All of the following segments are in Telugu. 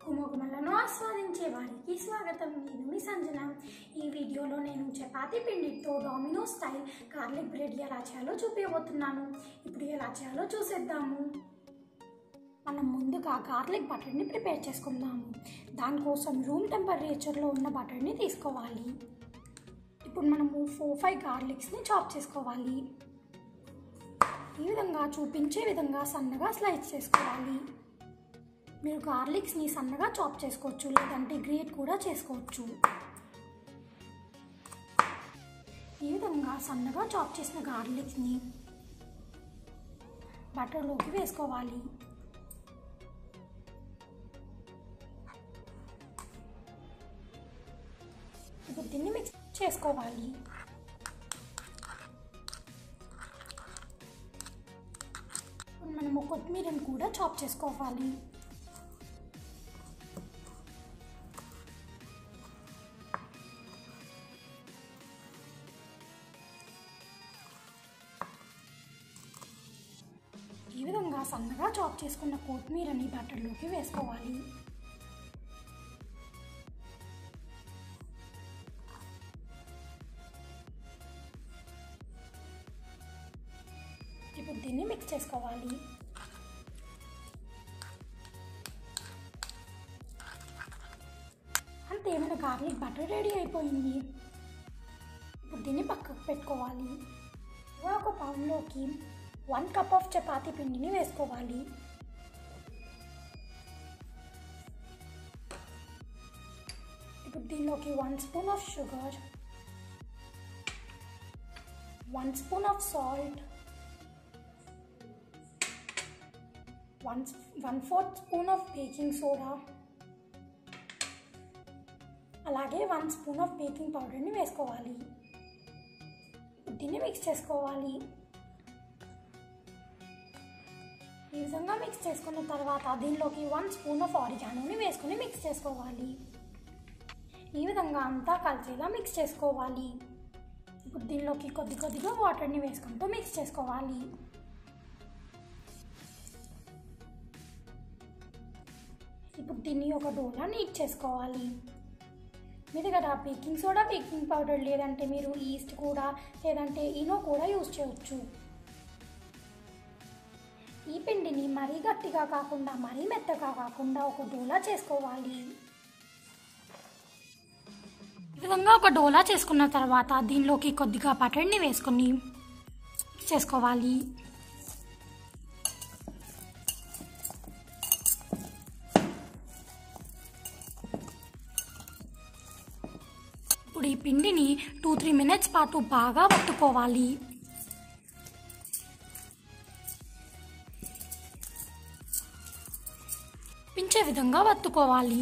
గుమగుమలను ఆస్వాదించే వారికి స్వాగతం. నేను మీ సంజన. ఈ వీడియోలో నేను చపాతీ పిండితో డొమినోస్ స్టైల్ గార్లిక్ బ్రెడ్ ఎలా చేయాలో చూపించబోతున్నాను. ఇప్పుడు ఎలా చేయాలో చూసేద్దాము. మనం ముందుగా గార్లిక్ బటర్ని ప్రిపేర్ చేసుకుందాము. దానికోసం రూమ్ టెంపరేచర్లో ఉన్న బటర్ని తీసుకోవాలి. ఇప్పుడు మనము 4-5 గార్లిక్స్ని చాప్ చేసుకోవాలి. ఈ విధంగా చూపించే విధంగా సన్నగా స్లైస్ చేసుకోవాలి. మీరు గార్లిక్స్ని సన్నగా చాప్ చేసుకోవచ్చు, లేదంటే గ్రేట్ కూడా చేసుకోవచ్చు. ఈ విధంగా సన్నగా చాప్ చేసిన గార్లిక్స్ని బటర్లోకి వేసుకోవాలి. ఇప్పుడు దీన్ని మిక్స్ చేసుకోవాలి. మనము కొత్తిమీరని కూడా చాప్ చేసుకోవాలి. ఈ విధంగా సన్నగా చాప్ చేసుకున్న కొత్తిమీరని బటర్లోకి వేసుకోవాలి. ఇప్పుడు దీన్ని మిక్స్ చేసుకోవాలి. అంతే, మన గార్లిక్ బటర్ రెడీ అయిపోయింది. ఇప్పుడు దీన్ని పక్కకు పెట్టుకోవాలి. ఒక బౌల్లోకి 1 కప్ ఆఫ్ చపాతీ పిండిని వేసుకోవాలి. ఇప్పుడు దీనిలోకి 1 spoon of sugar, 1 spoon of salt, 1/4 spoon of baking soda, అలాగే 1 స్పూన్ ఆఫ్ బేకింగ్ పౌడర్ని వేసుకోవాలి. దీన్ని మిక్స్ చేసుకోవాలి. ఈ విధంగా మిక్స్ చేసుకున్న తర్వాత దీనిలోకి 1 స్పూన్ ఆఫ్ ఆరిగానోని వేసుకొని మిక్స్ చేసుకోవాలి. ఈ విధంగా అంతా కలిసేలా మిక్స్ చేసుకోవాలి. ఇప్పుడు దీనిలోకి కొద్దిగా వాటర్ని వేసుకుంటూ మిక్స్ చేసుకోవాలి. ఇప్పుడు దీన్ని ఒక డోలా నీట్ చేసుకోవాలి. మీ దగ్గర బేకింగ్ సోడా, బేకింగ్ పౌడర్ లేదంటే మీరు ఈస్ట్ కూడా లేదంటే ఈనో కూడా యూజ్ చేయవచ్చు. ఈ పిండిని మరీ గట్టిగా కాకుండా మరీ మెత్తగా కాకుండా ఒక డోలా చేసుకోవాలి. ఈ విధంగా ఒక డోలా చేసుకున్న తర్వాత దీనిలోకి కొద్దిగా బటర్ని వేసుకొని చేసుకోవాలి. ఇప్పుడు ఈ పిండిని 2-3 మినిట్స్ పాటు బాగా వత్తుకోవాలి. పించే విధంగా వత్తుకోవాలి.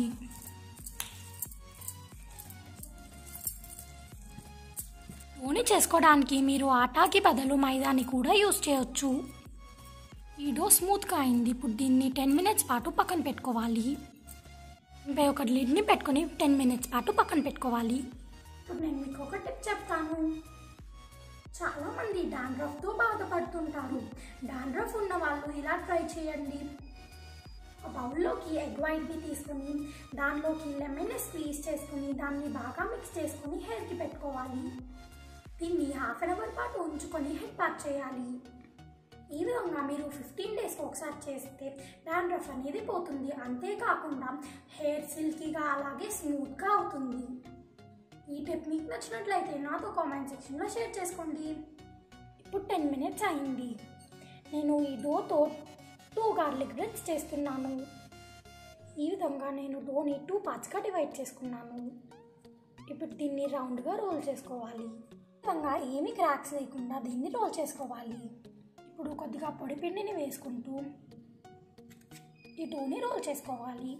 డోని చేసుకోవడానికి మీరు ఆటాకి బదులు మైదాని కూడా యూజ్ చేయొచ్చు. ఈ డో స్మూత్గా అయింది. ఇప్పుడు దీన్ని 10 మినిట్స్ పాటు పక్కన పెట్టుకోవాలి. ఇంకా ఒక లిడ్ని పెట్టుకొని 10 మినిట్స్ పాటు పక్కన పెట్టుకోవాలి. ఇప్పుడు నేను మీకు ఒక టిప్ చెప్తాను. చాలామంది డాండ్రఫ్తో బాధపడుతుంటారు. డాండ్రఫ్ ఉన్న వాళ్ళు ఇలా ట్రై చేయండి. ఒక బౌల్లోకి ఎగ్ వైట్ని తీసుకుని దానిలోకి లెమన్ స్క్వీజ్ చేసుకుని దాన్ని బాగా మిక్స్ చేసుకుని హెయిర్కి పెట్టుకోవాలి. దీన్ని 1/2 అవర్ పాటు ఉంచుకొని హెడ్ ప్యాక్ చేయాలి. ఈ విధంగా మీరు 15 డేస్కి ఒకసారి చేస్తే డాండ్రఫ్ అనేది పోతుంది. అంతేకాకుండా హెయిర్ సిల్కీగా అలాగే స్మూత్గా అవుతుంది. ఈ టిప్ మీకు నచ్చినట్లయితే నాతో కామెంట్ సెక్షన్లో షేర్ చేసుకోండి. ఇప్పుడు 10 మినిట్స్ అయింది. నేను ఈ డోతో 2 గార్లిక్ బ్రెడ్స్ చేస్తున్నాను. ఈ విధంగా నేను డోని 2 పార్ట్స్గా డివైడ్ చేసుకున్నాను. ఇప్పుడు దీన్ని రౌండ్గా రోల్ చేసుకోవాలి. ఈ విధంగా ఏమీ క్రాక్స్ లేకుండా దీన్ని రోల్ చేసుకోవాలి. ఇప్పుడు కొద్దిగా పొడి పిండిని వేసుకుంటూ ఈ డోని రోల్ చేసుకోవాలి.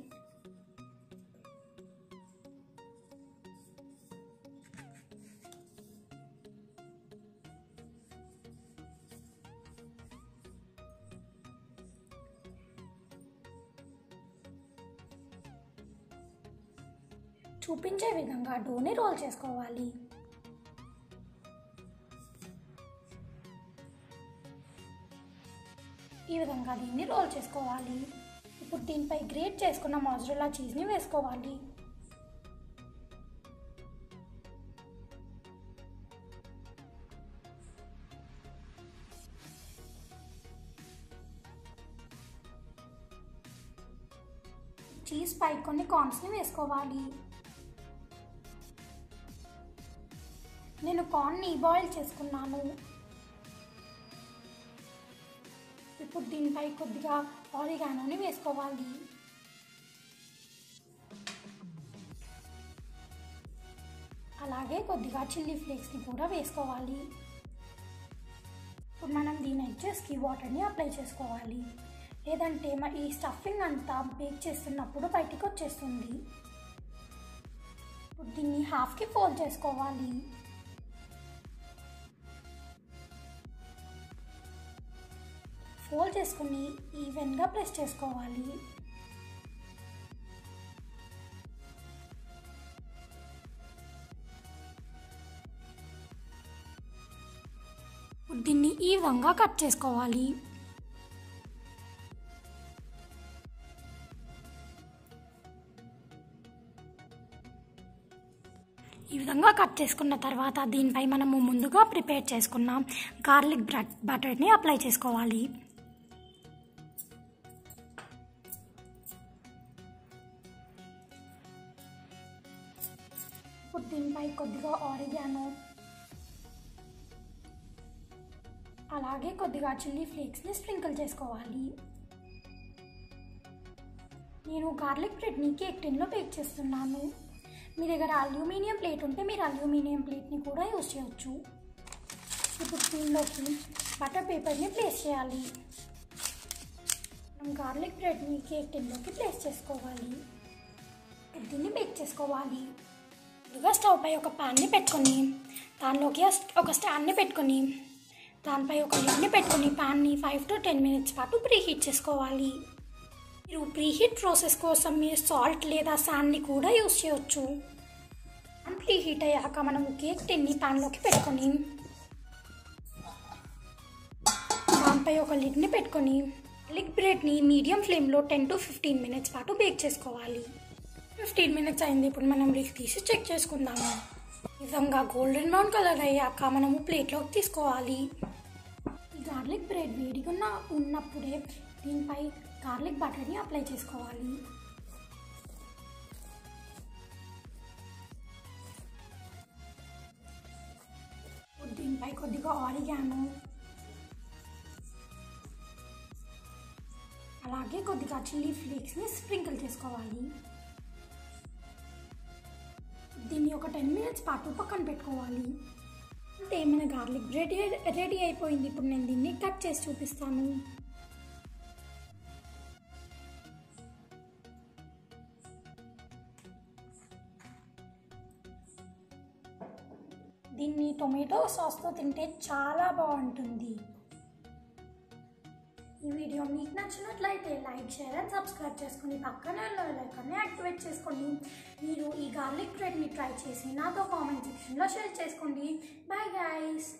చూపించే విధంగా డోని రోల్ చేసుకోవాలి. ఈ విధంగా దీన్ని రోల్ చేసుకోవాలి. ఇప్పుడు దీనిపై గ్రేట్ చేసుకున్న మోజరెల్లా చీజ్ని వేసుకోవాలి. చీజ్ పై కొన్ని కార్న్స్ని వేసుకోవాలి. నేను కార్న్ని బాయిల్ చేసుకున్నాను. ఇప్పుడు దీనిపై కొద్దిగా ఆరిగానోని వేసుకోవాలి. అలాగే కొద్దిగా చిల్లీ ఫ్లేక్స్ని కూడా వేసుకోవాలి. ఇప్పుడు మనం దీని ఎడ్జెస్కి వాటర్ని అప్లై చేసుకోవాలి, లేదంటే ఈ స్టఫింగ్ అంతా బేక్ చేస్తున్నప్పుడు బయటికి వచ్చేస్తుంది. ఇప్పుడు దీన్ని హాఫ్కి ఫోల్డ్ చేసుకోవాలి. ఫోల్డ్ చేసుకుని ఈవెన్గా ప్రెస్ చేసుకోవాలి. ఇప్పుడు దీన్ని ఈవెన్గా కట్ చేసుకోవాలి. ఈ విధంగా కట్ చేసుకున్న తర్వాత దీనిపై మనము ముందుగా ప్రిపేర్ చేసుకున్న గార్లిక్ బటర్ని అప్లై చేసుకోవాలి. ఇప్పుడు దీనిపై కొద్దిగా ఆరిగానో అలాగే కొద్దిగా చిల్లీ ఫ్లేక్స్ని స్ప్రింకిల్ చేసుకోవాలి. నేను గార్లిక్ బ్రెడ్ని కేక్ టిన్లో బేక్ చేస్తున్నాను. మీ దగ్గర అల్యూమినియం ప్లేట్ ఉంటే మీరు అల్యూమినియం ప్లేట్ని కూడా యూజ్ చేయొచ్చు. ఇప్పుడు దీనిలోకి బటర్ పేపర్ని ప్లేస్ చేయాలి. మనం గార్లిక్ బ్రెడ్ని కేక్ టిన్లోకి ప్లేస్ చేసుకోవాలి. దీన్ని బేక్ చేసుకోవాలి. ముందుగా స్టవ్ పై ఒక ప్యాన్ని పెట్టుకొని దానిలోకి ఒక స్టాండ్ని పెట్టుకొని దానిపై ఒక లిడ్ని పెట్టుకొని ప్యాన్ని 5 to 10 minutes పాటు ప్రీహీట్ చేసుకోవాలి. మీరు ప్రీహీట్ ప్రాసెస్ కోసం మీరు సాల్ట్ లేదా శాండ్ని కూడా యూజ్ చేయొచ్చు. ప్రీహీట్ అయ్యాక మనము కేక్ టిన్ని ప్యాన్లోకి పెట్టుకొని దానిపై ఒక లిడ్ని పెట్టుకొని గార్లిక్ బ్రెడ్ని మీడియం ఫ్లేమ్లో 10 to 15 minutes పాటు బేక్ చేసుకోవాలి. 15 minutes అయింది. ఇప్పుడు మనం లిడ్ తీసి చెక్ చేసుకుందాము. ఈ విధంగా గోల్డెన్ బ్రౌన్ కలర్ అయ్యాక మనము ప్లేట్లోకి తీసుకోవాలి. ఈ గార్లిక్ బ్రెడ్ వేడిగా ఉన్నప్పుడే దీనిపై గార్లిక్ బటర్ని అప్లై చేసుకోవాలి. దీనిపై కొద్దిగా ఆరిగానో అలాగే కొద్దిగా చిల్లీ ఫ్లేక్స్ని స్ప్రింకిల్ చేసుకోవాలి. దీన్ని ఒక 10 minutes పాటు పక్కన పెట్టుకోవాలి. అంటే మన గార్లిక్ బ్రెడ్ రెడీ అయిపోయింది. ఇప్పుడు నేను దీన్ని కట్ చేసి చూపిస్తాను. దీన్ని టొమాటో సాస్తో తింటే చాలా బాగుంటుంది. ఈ వీడియో మీకు నచ్చినట్లయితే లైక్, షేర్ అండ్ సబ్స్క్రైబ్ చేసుకుని పక్కనే బెల్ ఐకాన్ని యాక్టివేట్ చేసుకోండి. మీరు ఈ గార్లిక్ బ్రెడ్ని ట్రై చేసి నాతో కామెంట్ సెక్షన్లో షేర్ చేసుకోండి. Bye guys.